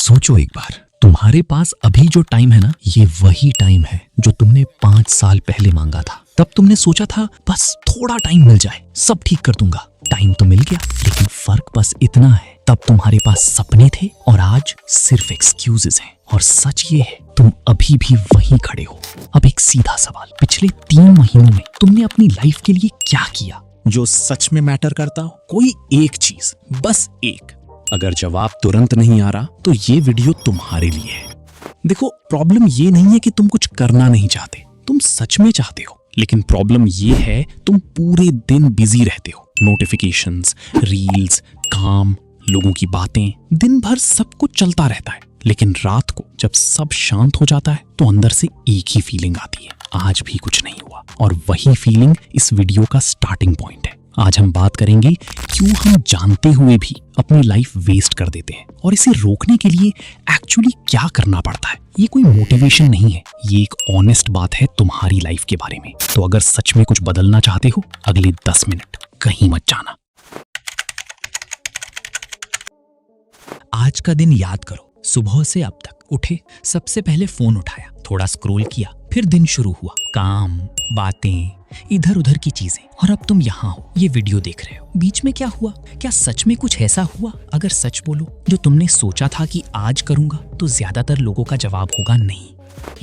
सोचो एक बार, तुम्हारे पास अभी जो टाइम है ना, ये वही टाइम है जो तुमने 5 साल पहले मांगा था। तब तुमने सोचा था बस थोड़ा टाइम मिल जाए सब ठीक कर दूंगा। टाइम तो मिल गया, लेकिन फर्क बस इतना है, तब तुम्हारे पास सपने थे और आज सिर्फ एक्सक्यूजेस हैं। और सच ये है, तुम अभी भी वहीं खड़े हो। अब एक सीधा सवाल, पिछले 3 महीनों में तुमने अपनी लाइफ के लिए क्या किया जो सच में मैटर करता हो? कोई एक चीज, बस एक। अगर जवाब तुरंत नहीं आ रहा तो ये वीडियो तुम्हारे लिए है। देखो, प्रॉब्लम ये नहीं है कि तुम कुछ करना नहीं चाहते, तुम सच में चाहते हो। लेकिन प्रॉब्लम ये है, तुम पूरे दिन बिजी रहते हो। नोटिफिकेशंस, रील्स, काम, लोगों की बातें, दिन भर सब कुछ चलता रहता है। लेकिन रात को जब सब शांत हो जाता है तो अंदर से एक ही फीलिंग आती है, आज भी कुछ नहीं हुआ। और वही फीलिंग इस वीडियो का स्टार्टिंग पॉइंट है। आज हम बात करेंगे क्यों हम जानते हुए भी अपनी लाइफ वेस्ट कर देते हैं और इसे रोकने के लिए एक्चुअली क्या करना पड़ता है। ये कोई मोटिवेशन नहीं है, ये एक ऑनेस्ट बात है तुम्हारी लाइफ के बारे में। तो अगर सच में कुछ बदलना चाहते हो, अगले 10 मिनट कहीं मत जाना। आज का दिन याद करो। सुबह से अब तक उठे, सबसे पहले फोन उठाया, थोड़ा स्क्रॉल किया, फिर दिन शुरू हुआ। काम, बातें, इधर उधर की चीजें, और अब तुम यहाँ हो, ये वीडियो देख रहे हो। बीच में क्या हुआ? क्या सच में कुछ ऐसा हुआ? अगर सच बोलो जो तुमने सोचा था कि आज करूंगा, तो ज्यादातर लोगों का जवाब होगा नहीं।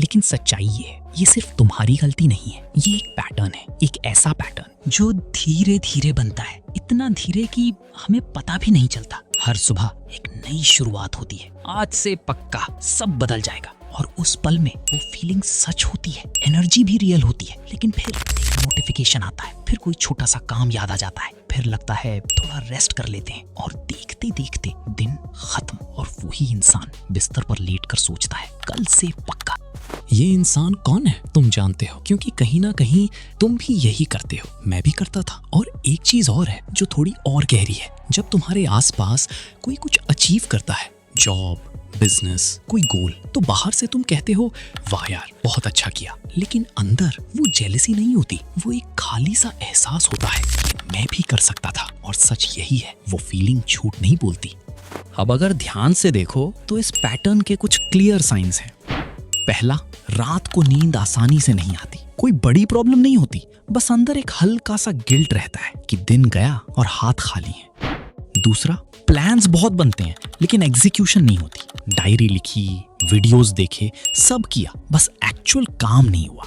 लेकिन सच्चाई ये है, ये सिर्फ तुम्हारी गलती नहीं है, ये एक पैटर्न है, एक ऐसा पैटर्न जो धीरे धीरे बनता है, इतना धीरे कि हमें पता भी नहीं चलता। हर सुबह एक नई शुरुआत होती है, आज से पक्का सब बदल जाएगा। और उस पल में वो फीलिंग सच होती है, एनर्जी भी रियल होती है। लेकिन फिर एक नोटिफिकेशन आता है, फिर कोई छोटा सा काम याद आ जाता है, फिर लगता है थोड़ा रेस्ट कर लेते हैं, और देखते देखते दिन खत्म। और वही इंसान बिस्तर पर लेटकर सोचता है, कल से पक्का। ये इंसान कौन है? तुम जानते हो, क्योंकि कहीं ना कहीं तुम भी यही करते हो, मैं भी करता था। और एक चीज और है जो थोड़ी और गहरी है। जब तुम्हारे आसपास कोई कुछ अचीव करता है, जॉब, बिजनेस, कोई गोल, तो बाहर से तुम कहते हो वाह यार बहुत अच्छा किया, लेकिन अंदर वो जेलसी नहीं होती, वो एक खाली सा एहसास होता है कि मैं भी कर सकता था। और सच यही है, वो फीलिंग झूठ नहीं बोलती। अब अगर ध्यान से देखो तो इस पैटर्न के कुछ क्लियर साइंस हैं। पहला, रात को नींद आसानी से नहीं आती। कोई बड़ी प्रॉब्लम नहीं होती, बस अंदर एक हल्का सा गिल्ट रहता है कि दिन गया और हाथ खाली है। दूसरा, प्लान्स बहुत बनते हैं लेकिन एग्जीक्यूशन नहीं होती। डायरी लिखी, वीडियोस देखे, सब किया, बस एक्चुअल काम नहीं हुआ।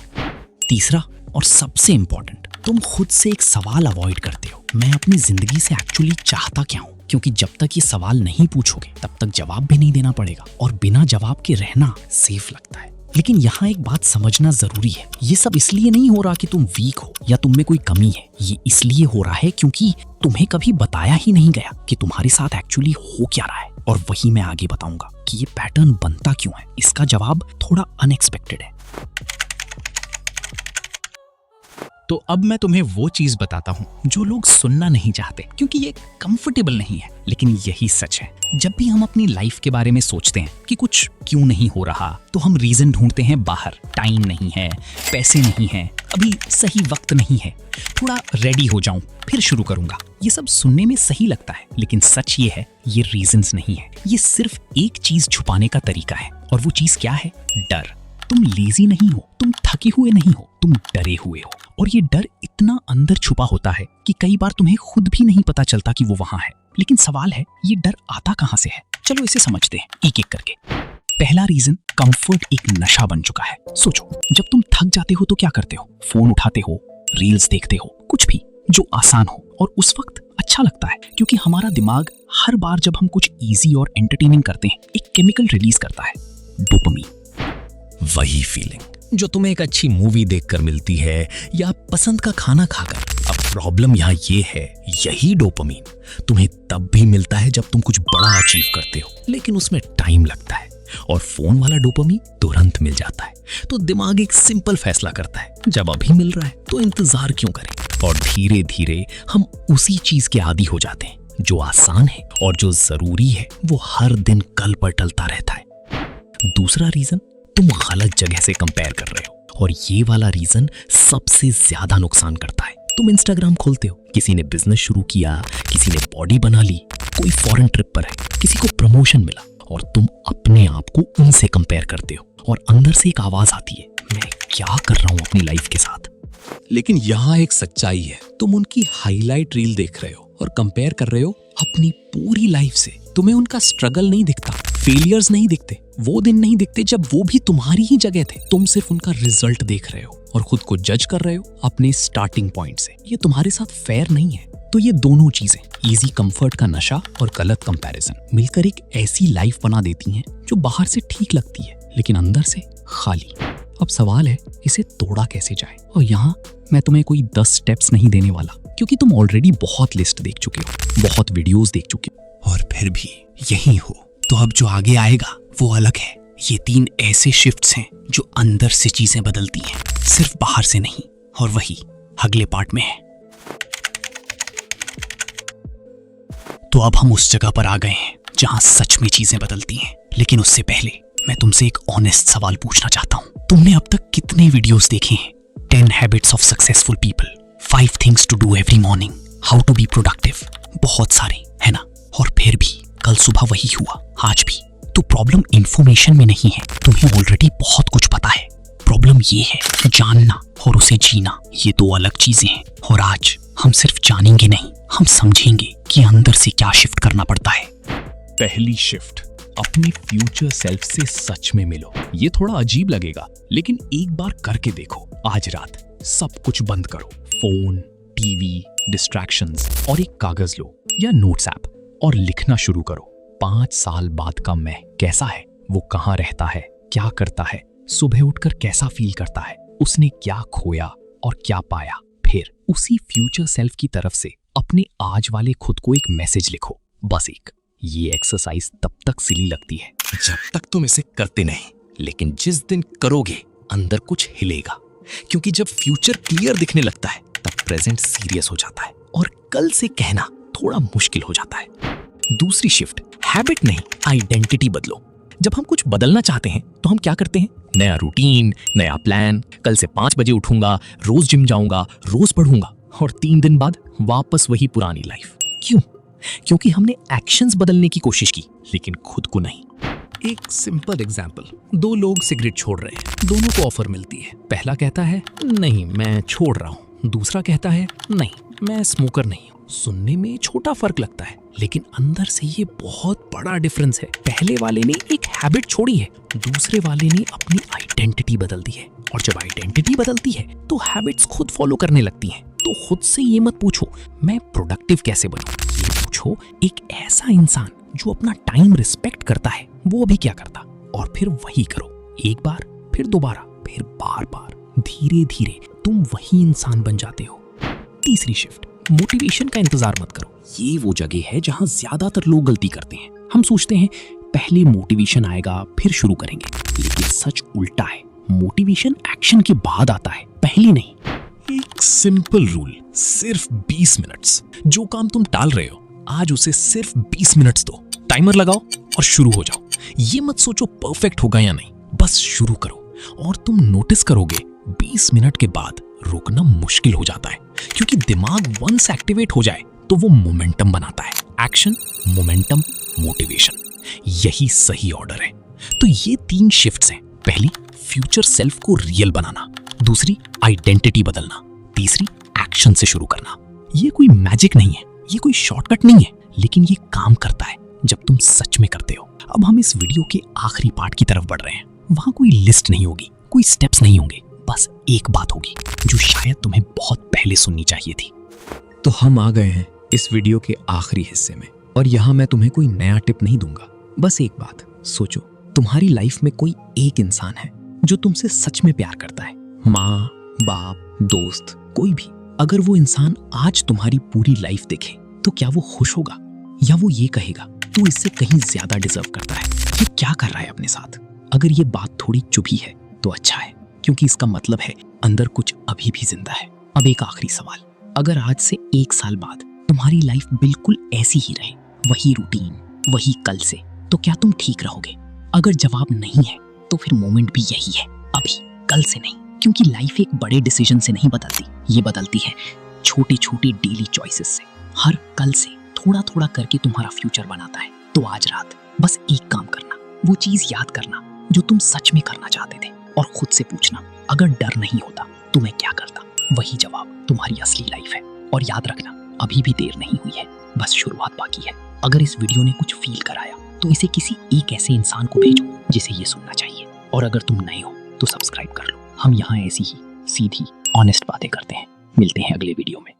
तीसरा और सबसे इंपॉर्टेंट, तुम खुद से एक सवाल अवॉइड करते हो, मैं अपनी जिंदगी से एक्चुअली चाहता क्या हूं? क्योंकि जब तक ये सवाल नहीं पूछोगे तब तक जवाब भी नहीं देना पड़ेगा, और बिना जवाब के रहना सेफ लगता है। लेकिन यहाँ एक बात समझना जरूरी है, ये सब इसलिए नहीं हो रहा कि तुम वीक हो या तुम में कोई कमी है। ये इसलिए हो रहा है क्योंकि तुम्हें कभी बताया ही नहीं गया कि तुम्हारे साथ एक्चुअली हो क्या रहा है। और वही मैं आगे बताऊंगा कि ये पैटर्न बनता क्यों है। इसका जवाब थोड़ा अनएक्सपेक्टेड है। तो अब मैं तुम्हें वो चीज बताता हूँ जो लोग सुनना नहीं चाहते, क्योंकि ये कंफर्टेबल नहीं है, लेकिन यही सच है। जब भी हम अपनी लाइफ के बारे में सोचते हैं कि कुछ क्यों नहीं हो रहा, तो हम रीजन ढूंढते हैं बाहर। टाइम नहीं है, पैसे नहीं है, अभी सही वक्त नहीं है, थोड़ा रेडी हो जाऊं फिर शुरू करूंगा। ये सब सुनने में सही लगता है, लेकिन सच ये है, ये रीजंस नहीं है। ये सिर्फ एक चीज छुपाने का तरीका है, और वो चीज क्या है? डर। तुम लेजी नहीं हो, तुम थके हुए नहीं हो, तुम डरे हुए हो। और ये डर इतना अंदर छुपा होता है कि कई बार तुम्हें खुद भी नहीं पता चलता कि वो वहां है। लेकिन सवाल है, ये डर आता कहां से है? चलो इसे समझते हैं एक एक करके। पहला रीजन, कंफर्ट एक नशा बन चुका है। सोचो, जब तुम थक जाते हो तो क्या करते हो? फोन उठाते हो, रील्स देखते हो, कुछ भी जो आसान हो, और उस वक्त अच्छा लगता है, क्योंकि हमारा दिमाग हर बार जब हम कुछ इजी और एंटरटेनिंग करते हैं, एक केमिकल रिलीज करता है, डोपामिन। वही फीलिंग जो तुम्हें एक अच्छी मूवी देखकर मिलती है या पसंद का खाना खाकर। अब प्रॉब्लम यहाँ ये है, यही डोपामिन तुम्हें तब भी मिलता है जब तुम कुछ बड़ा अचीव करते हो, लेकिन उसमें टाइम लगता है। और फोन वाला डोपामिन तुरंत मिल जाता है, तो दिमाग एक सिंपल फैसला करता है, जब अभी मिल रहा है तो इंतजार क्यों करें। और धीरे धीरे हम उसी चीज के आदी हो जाते हैं, जो आसान है और जो जरूरी है वो हर दिन कल पर टलता रहता है। दूसरा रीजन, तुम गलत जगह से कंपेयर कर रहे हो, और ये वाला रीजन सबसे ज्यादा नुकसान करता है। तुम इंस्टाग्राम खोलते हो, किसी ने बिजनेस शुरू किया, किसी ने बॉडी बना ली, कोई फॉरेन ट्रिप पर है, किसी को प्रमोशन मिला, और तुम अपने अपने आप को उनसे कंपेयर करते हो और अंदर से एक आवाज आती है, मैं क्या कर रहा हूं अपनी लाइफ के साथ। लेकिन यहाँ एक सच्चाई है, तुम उनकी हाईलाइट रील देख रहे हो और कंपेयर कर रहे हो अपनी पूरी लाइफ से। तुम्हें उनका स्ट्रगल नहीं दिखता, फेलियर्स नहीं दिखते, वो दिन नहीं दिखते जब वो भी तुम्हारी ही जगह थे। तुम सिर्फ उनका रिजल्ट देख रहे हो और खुद को जज कर रहे हो अपने स्टार्टिंग पॉइंट से। ये तुम्हारे साथ फेयर नहीं है। तो ये दोनों चीजें, इजी कंफर्ट का नशा और गलत कंपैरिजन, मिलकर एक ऐसी लाइफ बना देती हैं जो बाहर से ठीक लगती है लेकिन अंदर से खाली। अब सवाल है, इसे तोड़ा कैसे जाए? और यहाँ मैं तुम्हें कोई 10 स्टेप्स नहीं देने वाला, क्योंकि तुम ऑलरेडी बहुत लिस्ट देख चुके हो, बहुत वीडियोस देख चुके हो। और फिर भी यही हो तो अब जो आगे आएगा वो अलग है। ये 3 ऐसे शिफ्ट्स हैं जो अंदर से चीजें बदलती हैं, सिर्फ बाहर से नहीं। और वही अगले पार्ट में है। तो अब हम उस जगह पर आ गए हैं जहां सच में चीजें बदलती हैं। लेकिन उससे पहले मैं तुमसे एक ऑनेस्ट सवाल पूछना चाहता हूं। तुमने अब तक कितने वीडियोस देखे हैं? 10 habits of successful people, 5 things to do every morning, how to be productive, बहुत सारे, है ना? और फिर भी कल सुबह वही हुआ, आज भी। तो प्रॉब्लम इंफॉर्मेशन में नहीं है, तुम्हें ऑलरेडी बहुत कुछ पता है। प्रॉब्लम ये है जानना और उसे जीना, ये 2 अलग चीजें हैं। और आज हम सिर्फ जानेंगे नहीं, हम समझेंगे कि अंदर से क्या शिफ्ट करना पड़ता है। पहली शिफ्ट, अपने फ्यूचर सेल्फ से सच में मिलो। ये थोड़ा अजीब लगेगा, लेकिन एक बार करके देखो। आज रात सब कुछ बंद करो, फोन, टीवी, डिस्ट्रैक्शंस, और एक कागज लो या नोट्स ऐप और लिखना शुरू करो। 5 साल बाद का मैं कैसा है, वो कहाँ रहता है, क्या करता है, सुबह उठकर कैसा फील करता है, उसने क्या खोया और क्या पाया। फिर उसी फ्यूचर सेल्फ की तरफ से अपने आज वाले खुद को एक मैसेज लिखो, बस एक। ये एक्सरसाइज तब तक सिली लगती है जब तक तुम इसे करते नहीं, लेकिन जिस दिन करोगे अंदर कुछ हिलेगा। क्योंकि जब फ्यूचर क्लियर दिखने लगता है तब प्रेजेंट सीरियस हो जाता है और कल से कहना थोड़ा मुश्किल हो जाता है। दूसरी शिफ्ट, हैबिट नहीं, आइडेंटिटी बदलो। जब हम कुछ बदलना चाहते हैं तो हम क्या करते हैं? नया रूटीन, नया प्लान, कल से 5 बजे उठूंगा, रोज जिम जाऊंगा, रोज पढ़ूंगा, और 3 दिन बाद वापस वही पुरानी लाइफ। क्यों? क्योंकि हमने एक्शंस बदलने की कोशिश की लेकिन खुद को नहीं। एक सिंपल एग्जाम्पल, 2 लोग सिगरेट छोड़ रहे हैं, दोनों को ऑफर मिलती है। पहला कहता है नहीं मैं छोड़ रहा हूँ, दूसरा कहता है नहीं मैं स्मोकर नहीं हूँ। सुनने में छोटा फर्क लगता है लेकिन अंदर से ये बहुत बड़ा डिफरेंस है। पहले वाले ने एक हैबिट छोड़ी है, दूसरे वाले ने अपनी आइडेंटिटी बदल दी है। और जब आइडेंटिटी बदलती है तो हैबिट्स खुद फॉलो करने लगती हैं। तो खुद से ये मत पूछो मैं प्रोडक्टिव कैसे बनूं, ये पूछो एक ऐसा इंसान जो अपना टाइम रिस्पेक्ट करता है वो अभी क्या करता। और फिर वही करो, एक बार, फिर दोबारा, फिर बार बार। धीरे धीरे तुम वही इंसान बन जाते हो। तीसरी शिफ्ट, मोटिवेशन का इंतजार मत करो। ये वो जगह है जहां ज्यादातर लोग गलती करते हैं। हम सोचते हैं पहले मोटिवेशन आएगा फिर शुरू करेंगे, लेकिन सच उल्टा है। मोटिवेशन एक्शन के बाद आता है, पहले नहीं। एक सिंपल रूल, सिर्फ 20 मिनट्स। जो काम तुम टाल रहे हो आज उसे सिर्फ 20 मिनट्स दो। टाइमर लगाओ और शुरू हो जाओ। ये मत सोचो परफेक्ट होगा या नहीं, बस शुरू करो। और तुम नोटिस करोगे 20 मिनट के बाद रोकना मुश्किल हो जाता है, क्योंकि दिमाग वंस एक्टिवेट हो जाए तो वो मोमेंटम बनाता है। एक्शन, मोमेंटम, मोटिवेशन, यही सही ऑर्डर है। तो ये 3 शिफ्ट्स हैं। पहली, फ्यूचर सेल्फ को रियल बनाना। दूसरी, आइडेंटिटी बदलना। तीसरी, एक्शन से शुरू करना। ये कोई मैजिक नहीं है, ये कोई शॉर्टकट नहीं है, लेकिन ये काम करता है जब तुम सच में करते हो। अब हम इस वीडियो के आखिरी पार्ट की तरफ बढ़ रहे हैं। वहां कोई लिस्ट नहीं होगी, कोई स्टेप्स नहीं होंगे, बस एक बात होगी जो शायद तुम्हें बहुत पहले सुननी चाहिए थी। तो हम आ गए हैं इस वीडियो के आखिरी हिस्से में, और यहाँ मैं तुम्हें कोई नया टिप नहीं दूंगा। बस एक बात सोचो, तुम्हारी लाइफ में कोई एक इंसान है जो तुमसे सच में प्यार करता है। माँ, बाप, दोस्त, कोई भी। अगर वो इंसान आज तुम्हारी पूरी लाइफ देखे तो क्या वो खुश होगा, या वो ये कहेगा तू इससे कहीं ज्यादा डिजर्व करता है, ये क्या कर रहा है अपने साथ? अगर ये बात थोड़ी चुभी है तो अच्छा है, क्योंकि इसका मतलब है अंदर कुछ अभी भी जिंदा है। अब एक आखिरी सवाल, अगर आज से 1 साल बाद तुम्हारी लाइफ बिल्कुल ऐसी ही रहे, वही रूटीन, वही कल से, तो क्या तुम ठीक रहोगे? अगर जवाब नहीं है तो फिर मोमेंट भी यही है, अभी, कल से नहीं। क्योंकि लाइफ एक बड़े डिसीजन से नहीं बदलती, ये बदलती है छोटे छोटे डेली चॉइसेस से। हर कल से थोड़ा थोड़ा करके तुम्हारा फ्यूचर बनाता है। तो आज रात बस एक काम करना, वो चीज याद करना जो तुम सच में करना चाहते थे और खुद से पूछना, अगर डर नहीं होता तो मैं क्या करता। वही जवाब तुम्हारी असली लाइफ है। और याद रखना, अभी भी देर नहीं हुई है, बस शुरुआत बाकी है। अगर इस वीडियो ने कुछ फील कराया तो इसे किसी एक ऐसे इंसान को भेजो जिसे ये सुनना चाहिए। और अगर तुम नए हो तो सब्सक्राइब कर लो। हम यहाँ ऐसी ही सीधी ऑनेस्ट बातें करते हैं। मिलते हैं अगले वीडियो में।